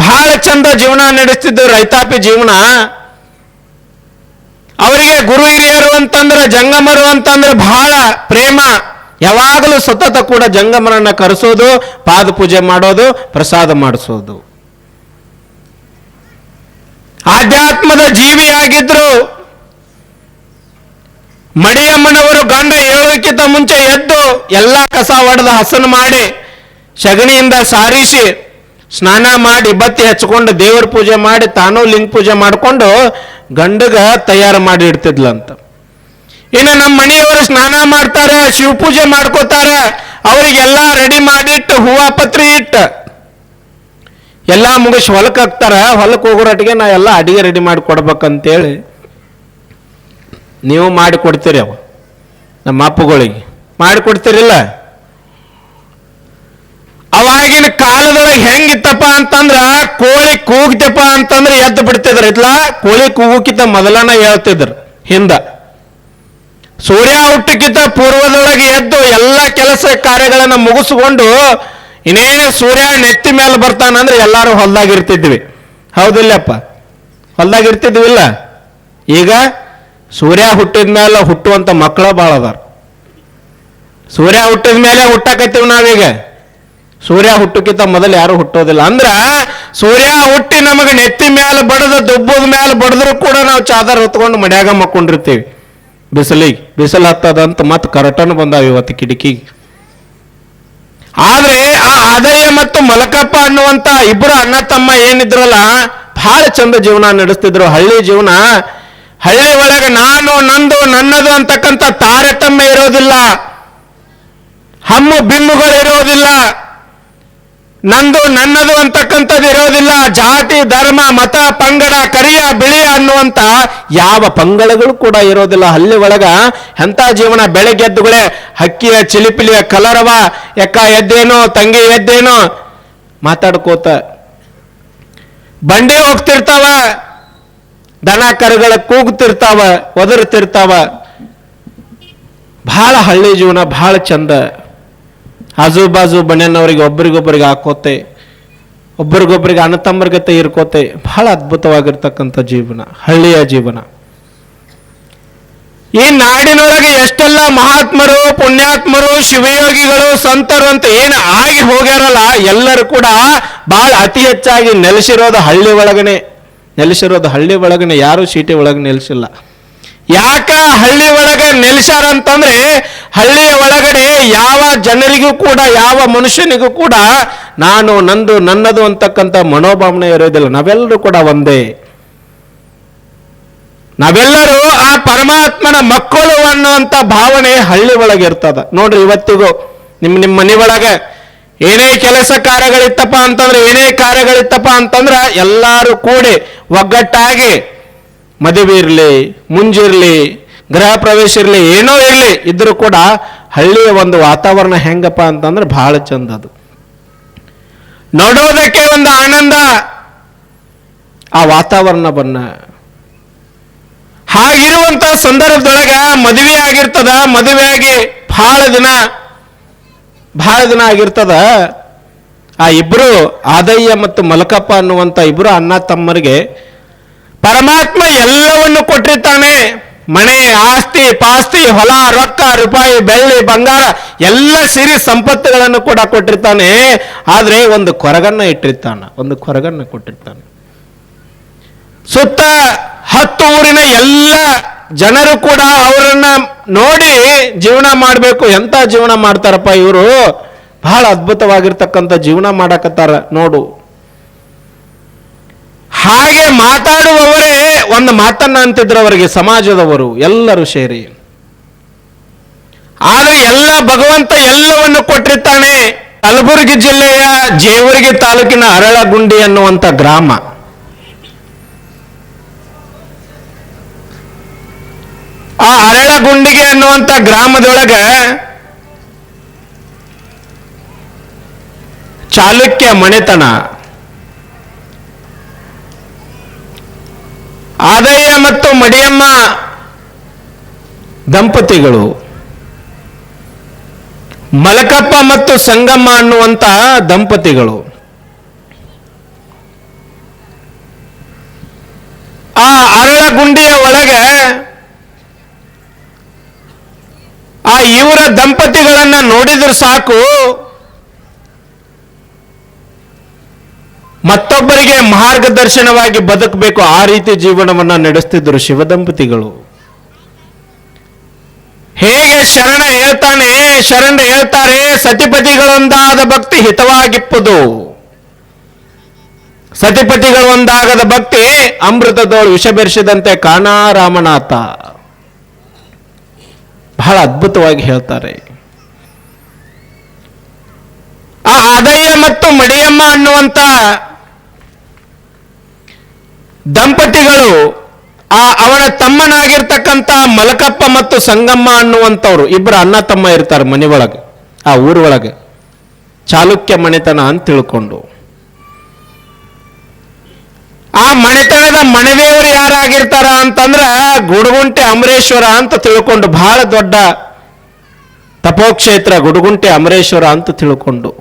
ಬಹಳ ಚಂದ ಜೀವನ ನಡೆಸ್ತಿದ್ದು, ರೈತಾಪಿ ಜೀವನ. ಅವರಿಗೆ ಗುರು ಹಿರಿಯರು ಅಂತಂದ್ರೆ, ಜಂಗಮರು ಅಂತಂದ್ರೆ ಬಹಳ ಪ್ರೇಮ. ಯಾವಾಗಲೂ ಸತತ ಕೂಡ ಜಂಗಮರನ್ನ ಕರೆಸೋದು, ಪಾದ ಪೂಜೆ ಮಾಡೋದು, ಪ್ರಸಾದ ಮಾಡಿಸೋದು. ಆಧ್ಯಾತ್ಮದ ಜೀವಿಯಾಗಿದ್ರು. ಮಡಿಯಮ್ಮನವರು ಗಂಡ ಏಳೋಕ್ಕಿಂತ ಮುಂಚೆ ಎದ್ದು ಎಲ್ಲ ಕಸ ಹೊಡೆದು ಹಸನು ಮಾಡಿ ಸಗಣಿಯಿಂದ ಸಾರಿಸಿ ಸ್ನಾನ ಮಾಡಿ ಬತ್ತಿ ಹಚ್ಕೊಂಡು ದೇವರ ಪೂಜೆ ಮಾಡಿ ತಾನೂ ಲಿಂಗ ಪೂಜೆ ಮಾಡಿಕೊಂಡು ಗಂಡಗ ತಯಾರು ಮಾಡಿ ಇಡ್ತಿದ್ಲಂತ. ಇನ್ನು ನಮ್ಮ ಮನೆಯವರು ಸ್ನಾನ ಮಾಡ್ತಾರೆ, ಶಿವ ಪೂಜೆ ಮಾಡ್ಕೋತಾರೆ, ಅವರಿಗೆಲ್ಲ ರೆಡಿ ಮಾಡಿಟ್ಟು ಹೂವ ಪತ್ರಿ ಇಟ್ಟು ಎಲ್ಲ ಮುಗಿಸಿ ಹೊಲಕ್ಕೆ ಹಾಕ್ತಾರ. ಹೊಲಕ್ಕೆ ಹೋಗೋರಟ್ಟಿಗೆ ನಾ ಎಲ್ಲ ಅಡಿಗೆ ರೆಡಿ ಮಾಡಿ ಕೊಡ್ಬೇಕಂತೇಳಿ ನೀವು ಮಾಡಿ ಕೊಡ್ತೀರಿ. ಅವ ನಮ್ಮ ಅಪ್ಪಗಳಿಗೆ ಮಾಡಿ ಕೊಡ್ತೀರಿಲ್ಲ. ಅವಾಗಿನ ಕಾಲದೊಳಗೆ ಹೆಂಗಿತ್ತಪ್ಪ ಅಂತಂದ್ರ, ಕೋಳಿ ಕೂಗ್ತಪ್ಪ ಅಂತಂದ್ರೆ ಎದ್ದು ಬಿಡ್ತಿದ್ರು. ಇತ್ಲ ಕೋಳಿ ಕೂಗೋಕ್ಕಿಂತ ಮೊದಲನ ಹೇಳ್ತಿದ್ರು. ಹಿಂದ ಸೂರ್ಯ ಹುಟ್ಟಕ್ಕಿಂತ ಪೂರ್ವದೊಳಗೆ ಎದ್ದು ಎಲ್ಲ ಕೆಲಸ ಕಾರ್ಯಗಳನ್ನ ಮುಗಿಸ್ಕೊಂಡು ಇನ್ನೇನು ಸೂರ್ಯ ನೆತ್ತಿ ಮೇಲೆ ಬರ್ತಾನಂದ್ರೆ ಎಲ್ಲರೂ ಹೊಲ್ದಾಗಿರ್ತಿದ್ವಿ. ಹೌದಿಲ್ಲಪ್ಪ, ಹೊಲ್ದಾಗಿರ್ತಿದ್ವಿಲ್ಲ. ಈಗ ಸೂರ್ಯ ಹುಟ್ಟಿದ ಮೇಲೆ ಹುಟ್ಟುವಂತ ಮಕ್ಕಳು ಭಾಳ ಅದಾರ. ಸೂರ್ಯ ಹುಟ್ಟಿದ ಮೇಲೆ ಹುಟ್ಟಾಕತ್ತೀವಿ ನಾವೀಗ. ಸೂರ್ಯ ಹುಟ್ಟಕ್ಕಿಂತ ಮೊದಲು ಯಾರು ಹುಟ್ಟೋದಿಲ್ಲ. ಅಂದ್ರ ಸೂರ್ಯ ಹುಟ್ಟಿ ನಮಗೆ ನೆತ್ತಿ ಮೇಲೆ ಬಡದ ದುಬ್ಬದ ಮೇಲೆ ಬಡದ್ರು ಕೂಡ ನಾವು ಚಾದರ್ ಹೊತ್ಕೊಂಡು ಮಡ್ಯಾಗ ಮಕ್ಕೊಂಡಿರ್ತೀವಿ. ಬಿಸಿಲು ಹತ್ತದಂತ ಮತ್ತೆ ಕರಟನು ಬಂದಾವ ಇವತ್ತು ಕಿಟಕಿಗೆ. ಆದ್ರೆ ಆ ಆದಯ್ಯ ಮತ್ತು ಮಲಕಪ್ಪ ಅನ್ನುವಂತ ಇಬ್ಬರು ಅಣ್ಣ ತಮ್ಮ ಏನಿದ್ರಲ್ಲ, ಬಹಳ ಚಂದ ಜೀವನ ನಡೆಸ್ತಿದ್ರು. ಹಳ್ಳಿ ಜೀವನ. ಹಳ್ಳಿ ಒಳಗೆ ನಾನು, ನಂದು, ನನ್ನದು ಅಂತಕ್ಕಂಥ ತಾರತಮ್ಯ ಇರೋದಿಲ್ಲ. ಹಮ್ಮು ಬಿಮ್ಮುಗಳು ಇರೋದಿಲ್ಲ. ನಂದು ನನ್ನದು ಅಂತಕ್ಕಂಥದ್ದು ಇರೋದಿಲ್ಲ. ಜಾತಿ ಧರ್ಮ ಮತ ಪಂಗಡ ಕರಿಯ ಬಿಳಿಯ ಅನ್ನುವಂತ ಯಾವ ಪಂಗಡಗಳು ಕೂಡ ಇರೋದಿಲ್ಲ. ಹಳ್ಳಿ ಒಳಗ ಎಂಥ ಜೀವನ. ಬೆಳಗ್ಗೆ ಎದ್ದುಗಳೇ ಹಕ್ಕಿಯ ಚಿಲಿಪಿಲಿಯ ಕಲರವ, ಎಕ್ಕ ಎದ್ದೇನೋ ತಂಗಿ ಎದ್ದೇನೋ ಮಾತಾಡ್ಕೋತ ಬಂಡಿ ಹೋಗ್ತಿರ್ತಾವ, ದನ ಕರುಗಳ ಕೂಗ್ತಿರ್ತಾವ, ಒದರ್ತಿರ್ತಾವ. ಬಹಳ ಹಳ್ಳಿ ಜೀವನ ಬಹಳ ಚಂದ. ಆಜು ಬಾಜು ಬಣ್ಯನವರಿಗೆ ಒಬ್ಬರಿಗೊಬ್ಬರಿಗೆ ಹಾಕೋತೆ, ಒಬ್ಬರಿಗೊಬ್ಬರಿಗೆ ಅಣ್ಣ ತಮ್ಮರ್ಗತೆ ಇರ್ಕೋತೆ. ಬಹಳ ಅದ್ಭುತವಾಗಿರ್ತಕ್ಕಂಥ ಜೀವನ ಹಳ್ಳಿಯ ಜೀವನ. ಈ ನಾಡಿನೊಳಗೆ ಎಷ್ಟೆಲ್ಲ ಮಹಾತ್ಮರು, ಪುಣ್ಯಾತ್ಮರು, ಶಿವಯೋಗಿಗಳು, ಸಂತರು ಅಂತ ಏನು ಆಗಿ ಹೋಗ್ಯಾರಲ್ಲ, ಎಲ್ಲರೂ ಕೂಡ ಬಹಳ ಅತಿ ಹೆಚ್ಚಾಗಿ ನೆಲೆಸಿರೋದು ಹಳ್ಳಿ ಒಳಗನೆ. ಯಾರು ಸಿಟಿ ಒಳಗೆ ನೆಲೆಸಿಲ್ಲ. ಯಾಕ ಹಳ್ಳಿ ಒಳಗೆ ನೆಲೆಸಾರಂತಂದ್ರೆ, ಹಳ್ಳಿಯ ಒಳಗಡೆ ಯಾವ ಜನರಿಗೂ ಕೂಡ, ಯಾವ ಮನುಷ್ಯನಿಗೂ ಕೂಡ ನಾನು, ನಂದು, ನನ್ನದು ಅಂತಕ್ಕಂಥ ಮನೋಭಾವನೆ ಇರೋದಿಲ್ಲ. ನಾವೆಲ್ಲರೂ ಕೂಡ ಒಂದೇ. ನಾವೆಲ್ಲರೂ ಆ ಪರಮಾತ್ಮನ ಮಕ್ಕಳು ಅನ್ನುವಂಥ ಭಾವನೆ ಹಳ್ಳಿ ಒಳಗೆ ಇರ್ತದ. ನೋಡ್ರಿ, ಇವತ್ತಿಗೂ ನಿಮ್ಮ ಮನೆ ಒಳಗೆ ಏನೇ ಕೆಲಸ ಕಾರ್ಯಗಳಿತ್ತಪ್ಪ ಅಂತಂದ್ರೆ ಎಲ್ಲರೂ ಕೂಡಿ ಒಗ್ಗಟ್ಟಾಗಿ ಮದುವೆ ಇರಲಿ, ಮುಂಜಿರ್ಲಿ, ಗೃಹ ಪ್ರವೇಶ ಇರಲಿ, ಏನೋ ಇರಲಿ ಇದ್ರೂ ಕೂಡ ಹಳ್ಳಿಯ ಒಂದು ವಾತಾವರಣ ಹೆಂಗಪ್ಪ ಅಂತಂದ್ರೆ ಬಹಳ ಚಂದ. ಅದು ನೋಡೋದಕ್ಕೆ ಒಂದು ಆನಂದ, ಆ ವಾತಾವರಣ ಬನ್ನ. ಹಾಗಿರುವಂತ ಸಂದರ್ಭದೊಳಗ ಮದುವೆ ಆಗಿರ್ತದ. ಮದುವೆಯಾಗಿ ಬಹಳ ದಿನ ಆಗಿರ್ತದ. ಆ ಇಬ್ರು ಆದಯ್ಯ ಮತ್ತು ಮಲಕಪ್ಪ ಅನ್ನುವಂತ ಇಬ್ರು ಅಣ್ಣ ತಮ್ಮರಿಗೆ ಪರಮಾತ್ಮ ಎಲ್ಲವನ್ನು ಕೊಟ್ಟಿರ್ತಾನೆ. ಮನೆ, ಆಸ್ತಿ ಪಾಸ್ತಿ, ಹೊಲ, ರೊಕ್ಕ, ರೂಪಾಯಿ, ಬೆಳ್ಳಿ, ಬಂಗಾರ ಎಲ್ಲ ಸಿರಿ ಸಂಪತ್ತುಗಳನ್ನು ಕೂಡ ಕೊಟ್ಟಿರ್ತಾನೆ. ಆದ್ರೆ ಒಂದು ಕೊರಗನ್ನ ಕೊಟ್ಟಿರ್ತಾನೆ. ಸುತ್ತ 10 ಊರಿನ ಎಲ್ಲ ಜನರು ಕೂಡ ಅವರನ್ನ ನೋಡಿ ಜೀವನ ಮಾಡಬೇಕು. ಎಂತ ಜೀವನ ಮಾಡ್ತಾರಪ್ಪ ಇವರು, ಬಹಳ ಅದ್ಭುತವಾಗಿರ್ತಕ್ಕಂಥ ಜೀವನ ಮಾಡಕತ್ತಾರ ನೋಡು. ಹಾಗೆ ಮಾತಾಡುವವರೇ ಒಂದು ಮಾತನ್ನ ಅಂತಿದ್ರು ಅವರಿಗೆ ಸಮಾಜದವರು ಎಲ್ಲರೂ ಸೇರಿ. ಆದ್ರೆ ಎಲ್ಲ ಭಗವಂತ ಎಲ್ಲವನ್ನು ಕೊಟ್ಟಿರ್ತಾನೆ. ಕಲಬುರಗಿ ಜಿಲ್ಲೆಯ ಜೇವರ್ಗಿ ತಾಲೂಕಿನ ಅರಳಗುಂಡಿ ಅನ್ನುವಂಥ ಗ್ರಾಮ. ಆ ಅರಳಗುಂಡಿಗೆ ಅನ್ನುವಂಥ ಗ್ರಾಮದೊಳಗೆ ಚಾಲುಕ್ಯ ಮನೆತನ. ಆದಯ್ಯ ಮತ್ತು ಮಡಿಯಮ್ಮ ದಂಪತಿಗಳು, ಮಲಕಪ್ಪ ಮತ್ತು ಸಂಗಮ್ಮ ಅನ್ನುವಂಥ ದಂಪತಿಗಳು. ಗುಂಡಿಯ ಒಳಗೆ ಆ ಇವರ ದಂಪತಿಗಳನ್ನ ನೋಡಿದ್ರೆ ಸಾಕು, ಮತ್ತೊಬ್ಬರಿಗೆ ಮಾರ್ಗದರ್ಶನವಾಗಿ ಬದುಕಬೇಕು, ಆ ರೀತಿ ಜೀವನವನ್ನ ನಡೆಸ್ತಿದ್ರು ಶಿವದಂಪತಿಗಳು. ಹೇಗೆ ಶರಣ ಹೇಳ್ತಾರೆ, ಸತಿಪತಿಗಳೊಂದಾದ ಭಕ್ತಿ ಹಿತವಾಗಿಪ್ಪುದು, ಸತಿಪತಿಗಳೊಂದಾಗದ ಭಕ್ತಿ ಅಮೃತದೋಳು ವಿಷ ಬೆರೆಸಿದಂತೆ ಕಾಣ ರಾಮನಾಥ. ಬಹಳ ಅದ್ಭುತವಾಗಿ ಹೇಳ್ತಾರೆ. ಆ ಆದಯ್ಯ ಮತ್ತು ಮಡಿಯಮ್ಮ ಅನ್ನುವಂತ ದಂಪತಿಗಳು ಅವನ ತಮ್ಮನಾಗಿರ್ತಕ್ಕಂಥ ಮಲಕಪ್ಪ ಮತ್ತು ಸಂಗಮ್ಮ ಅನ್ನುವಂಥವ್ರು ಇಬ್ಬರು ಅಣ್ಣ ತಮ್ಮ ಇರ್ತಾರೆ ಮನೆ ಒಳಗೆ, ಆ ಊರೊಳಗೆ ಚಾಲುಕ್ಯ ಮನೆತನ ಅಂತ ತಿಳ್ಕೊಂಡು. ಆ ಮನೆತನದ ಮನೆದೇವರು ಯಾರಾಗಿರ್ತಾರ ಅಂತಂದ್ರ ಗುಡುಗುಂಟೆ ಅಮರೇಶ್ವರ ಅಂತ ತಿಳ್ಕೊಂಡು, ಬಹಳ ದೊಡ್ಡ ತಪೋಕ್ಷೇತ್ರ ಗುಡುಗುಂಟೆ ಅಮರೇಶ್ವರ ಅಂತ ತಿಳ್ಕೊಂಡು.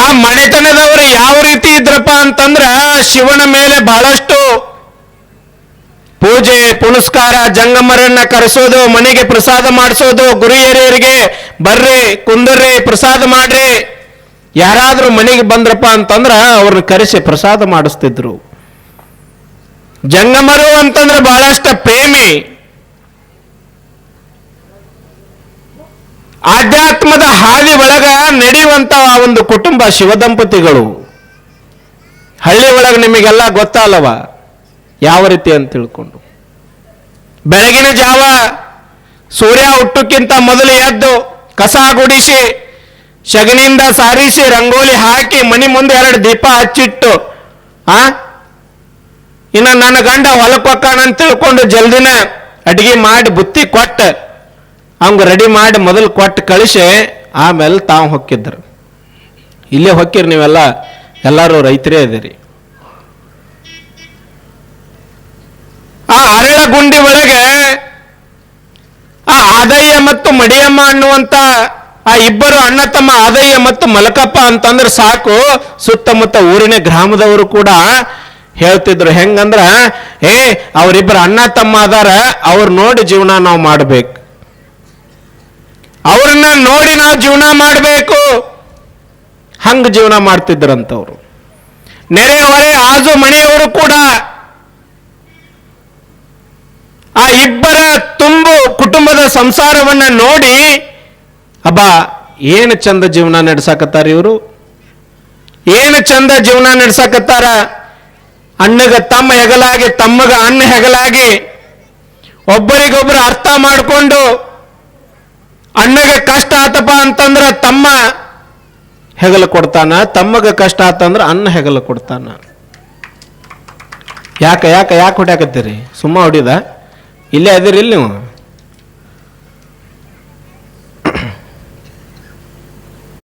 ಆ ಮನೆತನದವರು ಯಾವ ರೀತಿ ಇದ್ರಪ್ಪ ಅಂತಂದ್ರ ಶಿವನ ಮೇಲೆ ಬಹಳಷ್ಟು ಪೂಜೆ ಪುನಸ್ಕಾರ, ಜಂಗಮರನ್ನ ಕರೆಸೋದು, ಮನೆಗೆ ಪ್ರಸಾದ ಮಾಡಿಸೋದು, ಗುರು ಹಿರಿಯರಿಗೆ ಬರ್ರಿ ಕುಂದರ್ರಿ ಪ್ರಸಾದ ಮಾಡ್ರಿ, ಯಾರಾದ್ರೂ ಮನೆಗೆ ಬಂದ್ರಪ್ಪ ಅಂತಂದ್ರ ಅವ್ರನ್ನ ಕರೆಸಿ ಪ್ರಸಾದ ಮಾಡಿಸ್ತಿದ್ರು. ಜಂಗಮರು ಅಂತಂದ್ರೆ ಬಹಳಷ್ಟು ಪ್ರೇಮಿ, ಆಧ್ಯಾತ್ಮದ ಹಾದಿ ಒಳಗ ನಡೆಯುವಂತ ಒಂದು ಕುಟುಂಬ ಶಿವದಂಪತಿಗಳು. ಹಳ್ಳಿ ಒಳಗೆ ನಿಮಗೆಲ್ಲ ಗೊತ್ತಲ್ಲವ ಯಾವ ರೀತಿ ಅಂತ ತಿಳ್ಕೊಂಡು. ಬೆಳಗಿನ ಜಾವ ಸೂರ್ಯ ಹುಟ್ಟಕ್ಕಿಂತ ಮೊದಲು ಎದ್ದು ಕಸ ಗುಡಿಸಿ ಶಗನಿಯಿಂದ ಸಾರಿಸಿ ರಂಗೋಲಿ ಹಾಕಿ ಮನೆ ಮುಂದೆ 2 ದೀಪ ಹಚ್ಚಿಟ್ಟು ಇನ್ನ ನನ್ನ ಗಂಡ ಹೊಲಕ್ಕೆ ಹೊಕ್ಕಾಣ ಅಂತ ತಿಳ್ಕೊಂಡು ಜಲ್ದಿನ ಅಡಿಗೆ ಮಾಡಿ ಬುತ್ತಿ ಕೊಟ್ಟ ಅವಂಗ ರೆಡಿ ಮಾಡಿ ಮೊದಲು ಕೊಟ್ಟು ಕಳಿಸಿ ಆಮೇಲೆ ತಾವು ಹೊಕ್ಕಿದ್ರು. ಇಲ್ಲೇ ಹೊಕ್ಕಿರಿ ನೀವೆಲ್ಲ, ಎಲ್ಲರೂ ರೈತರೇ ಇದೀರಿ. ಆ ಅರಳ ಗುಂಡಿ ಒಳಗೆ ಆ ಆದಯ್ಯ ಮತ್ತು ಮಡಿಯಮ್ಮ ಅನ್ನುವಂತ ಆ ಇಬ್ಬರು ಅಣ್ಣ ತಮ್ಮ ಆದಯ್ಯ ಮತ್ತು ಮಲಕಪ್ಪ ಅಂತಂದ್ರೆ ಸಾಕು, ಸುತ್ತಮುತ್ತ ಊರಿನ ಗ್ರಾಮದವರು ಕೂಡ ಹೇಳ್ತಿದ್ರು. ಹೆಂಗಂದ್ರ ಅವರಿಬ್ಬರು ಅಣ್ಣ ತಮ್ಮ ಅದಾರ, ಅವ್ರು ನೋಡಿ ಜೀವನ ನಾವು ಮಾಡ್ಬೇಕು, ಅವ್ರನ್ನ ನೋಡಿ ನಾವು ಜೀವನ ಮಾಡಬೇಕು, ಹಂಗ ಜೀವನ ಮಾಡ್ತಿದ್ರಂತವ್ರು. ನೆರೆ ಹೊರೆ ಆಜು ಮನೆಯವರು ಕೂಡ ಆ ಇಬ್ಬರ ತುಂಬು ಕುಟುಂಬದ ಸಂಸಾರವನ್ನ ನೋಡಿ ಅಬ್ಬಾ ಏನು ಚಂದ ಜೀವನ ನಡೆಸಾಕತ್ತಾರ ಇವರು, ಏನು ಚಂದ ಜೀವನ ನಡೆಸಾಕತ್ತಾರ. ಅಣ್ಣಗ ತಮ್ಮ ಹೆಗಲಾಗಿ, ತಮ್ಮಗ ಅಣ್ಣ ಹೆಗಲಾಗಿ, ಒಬ್ಬರಿಗೊಬ್ಬರು ಅರ್ಥ ಮಾಡಿಕೊಂಡು, ಅಣ್ಣಗೆ ಕಷ್ಟ ಆತಪ್ಪ ಅಂತಂದ್ರ ತಮ್ಮ ಹೆಗಲು ಕೊಡ್ತಾನ, ತಮ್ಮಗ ಕಷ್ಟ ಆತಂದ್ರ ಅಣ್ಣ ಹೆಗಲು ಕೊಡ್ತಾನ. ಯಾಕೆ ಯಾಕೆ ಯಾಕೆ ಹೊಡ್ಯಾಕತ್ತೀರಿ? ಸುಮ್ಮ ಹೊಡಿದ? ಇಲ್ಲೇ ಅದಿರಿ ಇಲ್ಲಿ ನೀವು.